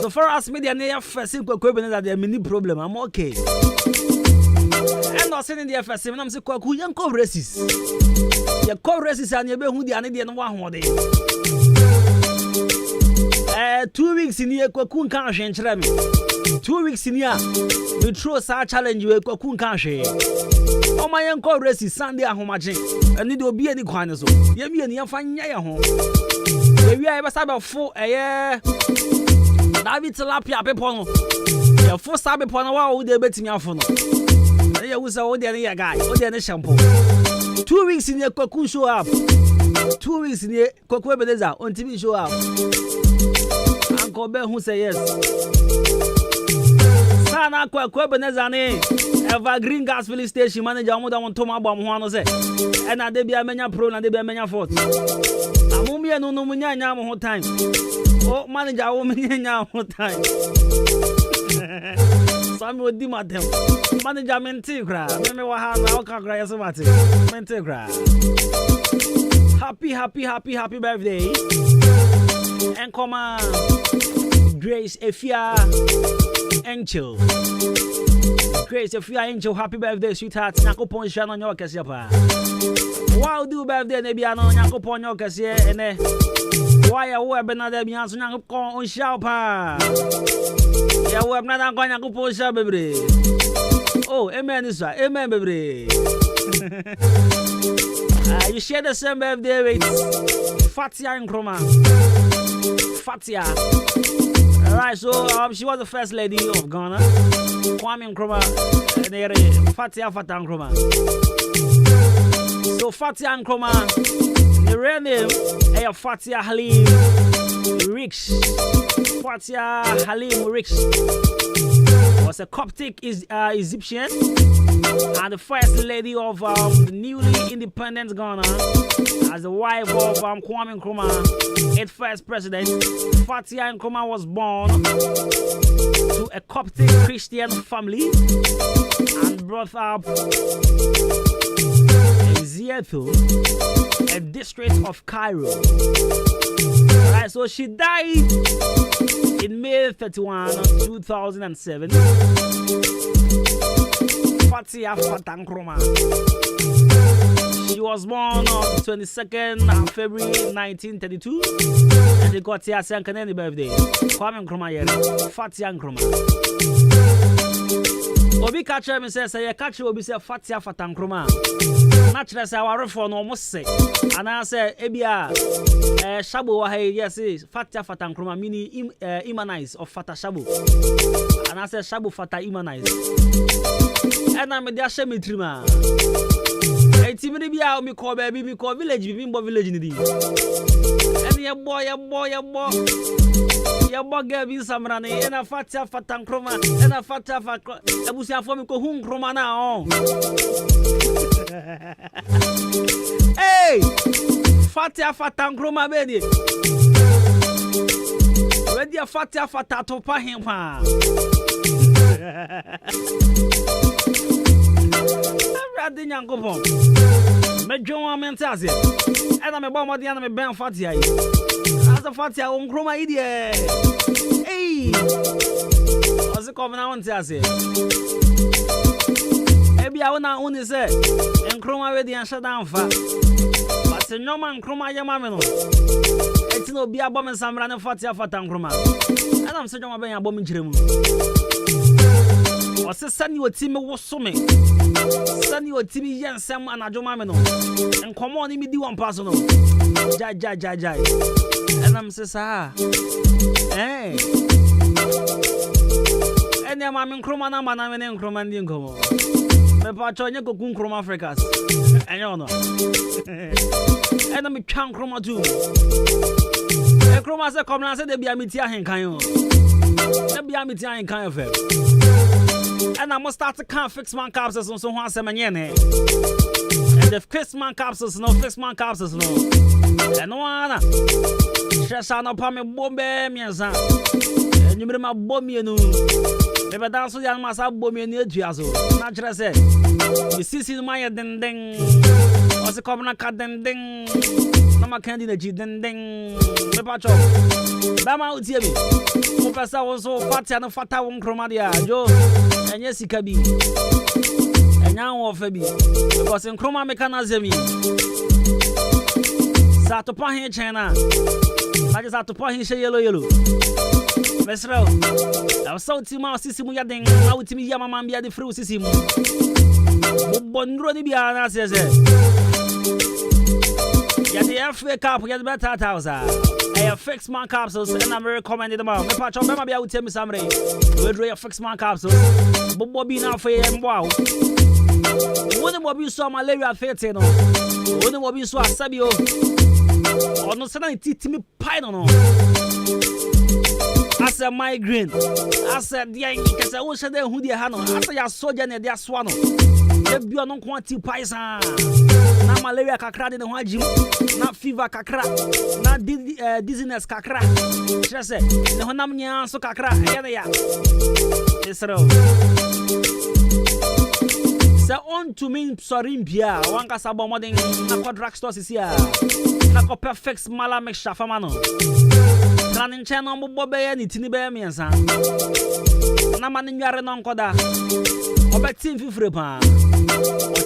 So far as me dey near first ko Ebenezer there many problem. I'm okay. I'm not saying the first me am say ko yan ko races. Ya ko races and you be hu dey ane dey no wa ho dey. 2 weeks in here ko kun kan hwe nkyere me. 2 weeks in here we throw sa challenge we ko kun kan hwe. O my uncle races Sunday ahomaje. Ani de obi ani kwan so. Ye mi ani fa nya ye ho. Ye wi aye ba fo David tilapia pepo no. Ye fo sabe po no wa wo de betimi afo no. Ye wo sa wo de ne guy, wo de ne shampoo. 2 weeks in here Kwaku show up. 2 weeks in here Kwaku Ebenezer on TV show up. Uncle Ben who say yes. Sana Kwaku Ebenezer ne Evergreen Gas Filling Station manager mo da won to ma bom ho ano say. E na de bia menya pro na de bia menya fort. Amumi enu no munya nya mo ho time. Oh manager wo menya nya mo time. So me odi madem. Manager menti kra. Me wa ha na o ka kra yeso mate. Menti kra. Happy birthday. And come on. Grace Efia Angel. Grace Efia Angel, happy birthday, sweetheart. Nyakopon sha no nyo kese pa. Wow, do birthday ne bia no nyakopon nyo kese ene. Why wo e bena da bia so nyakopon on sha pa. Ya wo e bena da nyakopon sha bebre. Oh, amen is right. Amen bebre. You share the same birthday with Fatia Nkrumah. Fatia. Alright, so she was the first lady of Ghana. Kwame Nkrumah. Fatia Nkrumah. So Fatia Nkrumah, the real name is Fatia Halim Rix, Fatia Halim Rix, was a Coptic Egyptian and the first lady of the newly independent Ghana as the wife of Kwame Nkrumah, its first president. Fatia Nkrumah was born to a Coptic Christian family and brought up in Zieto, a district of Cairo. Right, so she died in May 31, 2007. Fatia Nkrumah. She was born on 22nd February 1932 and she got her second birthday. Kwame Nkrumah, Fatia Nkrumah. Obi catcher me says, I catch you, Obi say Fatia Nkrumah. Naturally, say our reform almost say, and I say, Ebia, Shabu Wahe, yes, Fatia Nkrumah, meaning immunize of Fata Shabu. And I say, Shabu Fata immunize. And I'm a dasher me trima. A timid be out, me call baby, me call village, Bimbo village in the and your boy, your boy gave me some money, and a Fatia Nkrumah, and a Fatia Abusia for me, Kohun Kromana. Hey, Fatia Nkrumah, baby. Where the Fatia to Pahim? I'm ready, young couple. Major Mentazia, and I'm a bomb of the enemy Ben Fatia. As a Fatia Nkrumah idiot. Hey, what's the common on Tazia? Maybe I will not only say, Nkrumah ready and shut down fat. But the no man Nkrumah Yamamino. It's no be a bomb and some random Fatia Nkrumah. And I'm saying I'm a bomb in Jeremu. Was a son you a team was summing. Son you a team yen Sam and Adwuma and come on, me do one personal. Jai. And I'm says, hey. And I'm Nkrumah, man, I'm an Nkrumah Dingo. Me patronya ko kun Nkrumah Africas. Enyo no. And I'm chan Nkrumah too. E Nkrumah say come na say dey bia meti Ahenkan yo. Dey bia meti Ahenkan yo. And I must start to can fix man capsules on so one semanyene. And the fix man capsules no. And no one. Shesa no pa me bombe mienza. And you me bombe no. Ebe danso ya masa bombe ni aduazo. Na kire se. You see my ding. O se come na ka ding. Na ma kan di na ji ding. Me pa chop. Ba ma utie bi. Mo pesa wo so Fatia no Fata won Nkrumah dia. Jo. Enye sika bi. Enya wo fa bi. Because Nkrumah me kana zemi. Sa to pa hin chena. Na je sa to pa hin she yellow. Mesro. I was so tima sisimu ya den. Na utimi ya mama bia de fru sisimu. Bondro ni bia na se. Ya the FA Cup ya better 1000. I fix man capsules and I'm recommending them all. Me patch on me bia utemi samre. We draw your fix man capsules. Bobo bi na fe mboa. Woni mo bi so malaria fete no. Woni mo bi so asabio. Ono se na titimi pai no. As a migraine, as a dear, because I wish I didn't who they had. As a soldier, and their swan. The beer no quantity paisa. Na malaria kakra in the wajim, not fever kakra, not dizziness kakra. Just say, the Honamnia so kakra, yeah. Yes, sir. So on to me, sorry, Pia, one casabo modding, a drugstore is here. A perfect mala mixture famano. Planning channel bobe any tini be me ansa. Na mani nware no nkoda. Obe team fifre pa. O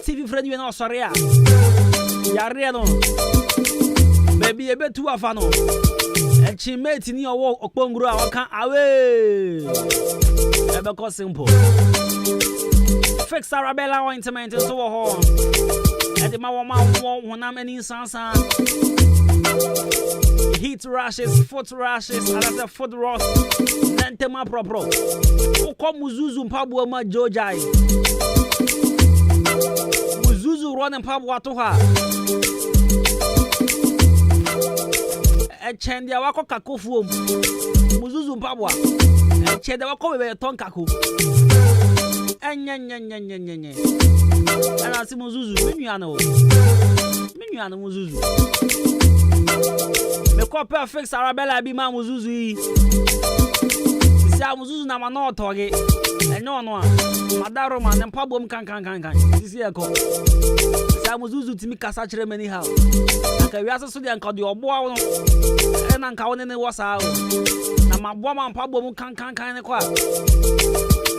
TV friend we no sorry a. Yare no. Baby ebe tu afa no. E chi mate ni owo okponguru a oka awe. Ebe ko simple. Fix Arabella ointment so ho. E de ma wo honam ani sansa. Heat rashes, foot rashes, and as a foot rot, Nantema propro. Oko Muzuzu Pabua ma Jojai. Muzuzu run and Pabua to her. Chendia wako kakofu muzuzu mpabwa chede wako bebe ton kako enyenyenyenyenyenye ana si muzuzu menuano muzuzu me ko perfect Arabella bi ma muzuzu yi si a muzuzu na ma no toge enyo no a madaro ma ne mpabom kan sisi eko si a muzuzu timi kasa kire many how aka wiase so de anka de obo awo no na nka woni ne wasa na mabwa ma mpabom kan ne kwa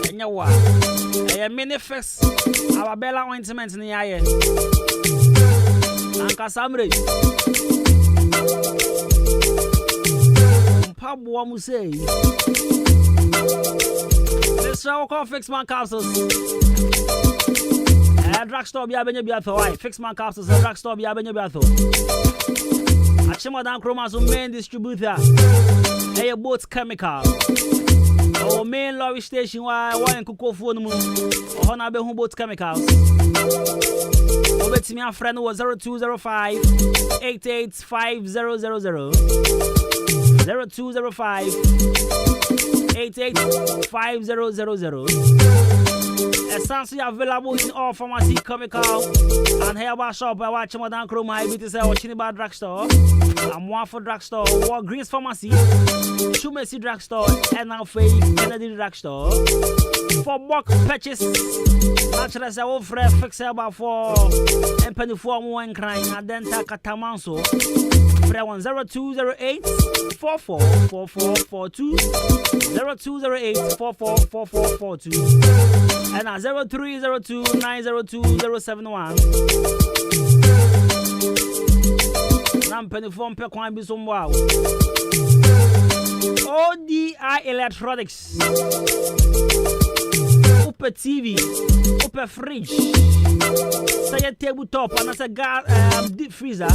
enyo wa manifest Arabella ointment ni aye anka samre mpabwa mu say let's try to fix man capsules drugstore bia benye bia tho why fix man capsules drugstore bia benye bia tho achimo dan kroma so main distributor both chemical our main lorry station why kuko phone mu na be hu both chemicals obetimi afreno was 0205 885000 0205 885000 essentially available in all pharmacy, chemical and herbal shop. I watch Modern Chrome High Beauty Cell, Chiniba Drugstore, and Waffle Drugstore, Walgreens Pharmacy, Shumesi Drugstore, and now Kennedy Drugstore. For bulk purchase, natural cell fresh fix herbal for and penny for one crying and then Takatamanso. 0208 444442 0208 444442 and 0302 902 071. Nam penny phone pe kwan bi so mwa ODI Electronics. Upe TV, upe fridge, say tabletop and say gas deep freezer.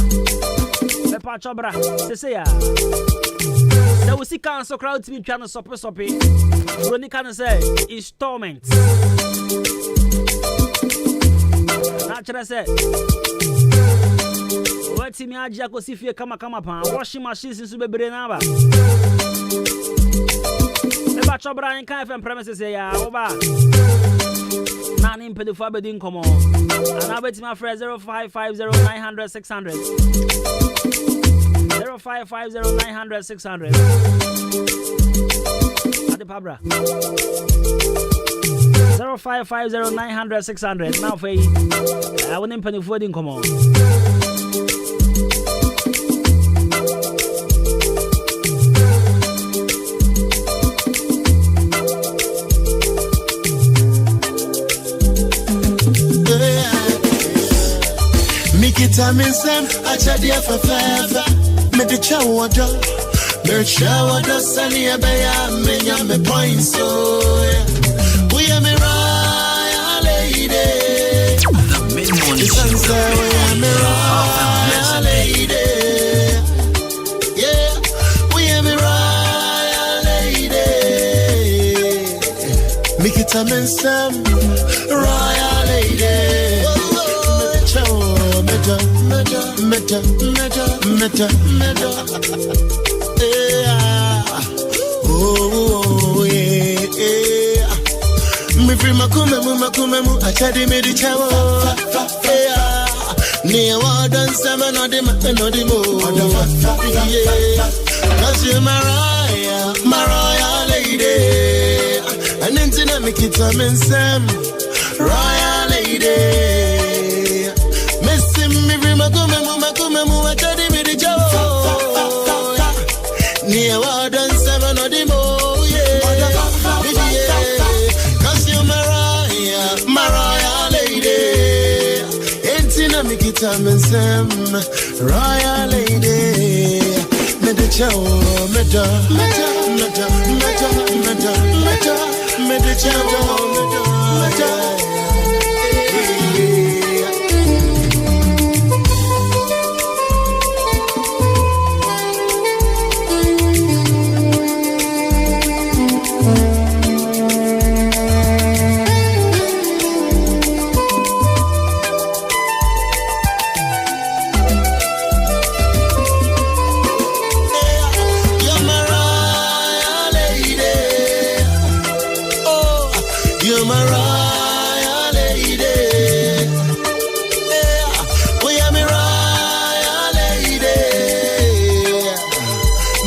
Me pa chobra, say ya. There we see cancel crowd to be trying to soppy. Roni can say installments. Natural say. What me aja ko si fie kama pan. Washing machine since be bre na ba. Me pa chobra in kan FM premises ya oba. Nani mpedi for bedin komo. And I bet my friend 0550 900 600. 0550 900 600. Adi Pabra. 0550 900 600. Now for I wouldn't penny for bedin komo. Vitamin Sam, I tell you for favor. Me the chowater, me chowater, sunny abaya, me yam points so. We are me royal lady. The mid-morning show. We are me royal lady. Yeah, we are me royal lady. Me vitamin Sam, royal lady. Meta. Oh, yeah. Me free makume, I tell you me the chow. Yeah. Near what and seven or the mo. Yeah. Cause you're my royal lady. And then to make it a Sam, royal lady. Makume, I tell you me the job. Near what and seven or the mo, yeah. Cause you're my royal lady. Ain't in a make it time and Sam, royal lady. Me the chow, meta. Me the chow, meta.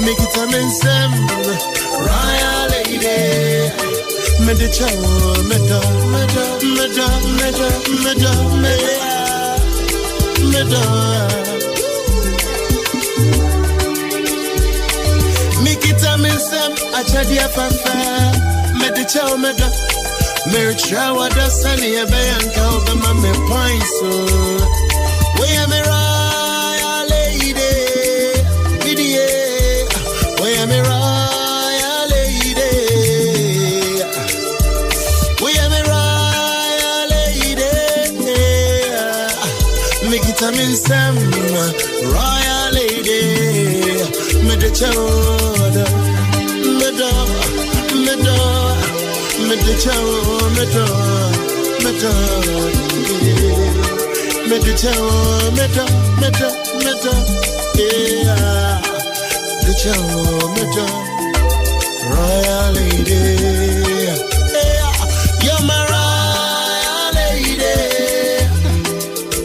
make it a mensem, royal lady. Medicha, meda, make it a mensem, a chadia papa, medicha, meda. Mercha, what the sunny a bank over my points. We am a royal lady, we am a royal lady, we am a royal lady. Make it a minsam, royal lady, Medicha, Medicha, royal lady, you're my royal lady.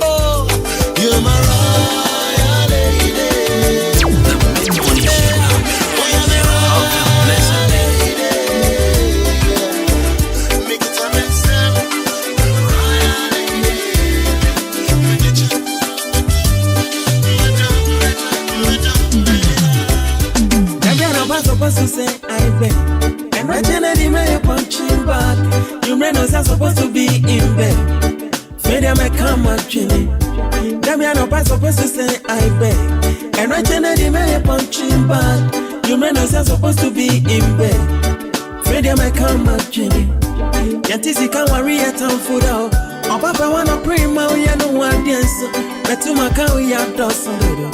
Oh, you're my royal lady. Supposed to say I beg, and right generally may punching back. You may know I'm supposed to be in bed. Failure may come actually. Damiano Pass supposed to say I beg, and right generally may punching back. You may know I'm supposed to be in bed. Failure may come actually. Yantisi can worry at town food out. Oh papa wanna pray my we no one dance. But to my car we have done some little.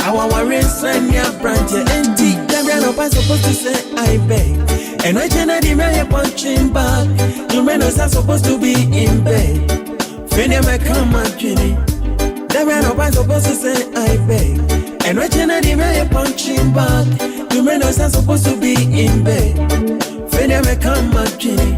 Our warriors and your branch and tea. Damiano Pass supposed to say I beg, and I generally may punching back. You may know I'm supposed to be in bed. Failure may come actually. Damiano Pass supposed to say I beg, and I generally may punching back. You may know I'm supposed to be in bed. Failure may come actually.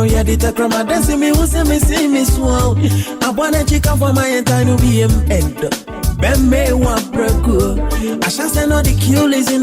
Yeah, the takrama dancing me who say me see me swell. I wanna chicken for my entire new BM head. Ben me wa prego. I shall send all the kills in a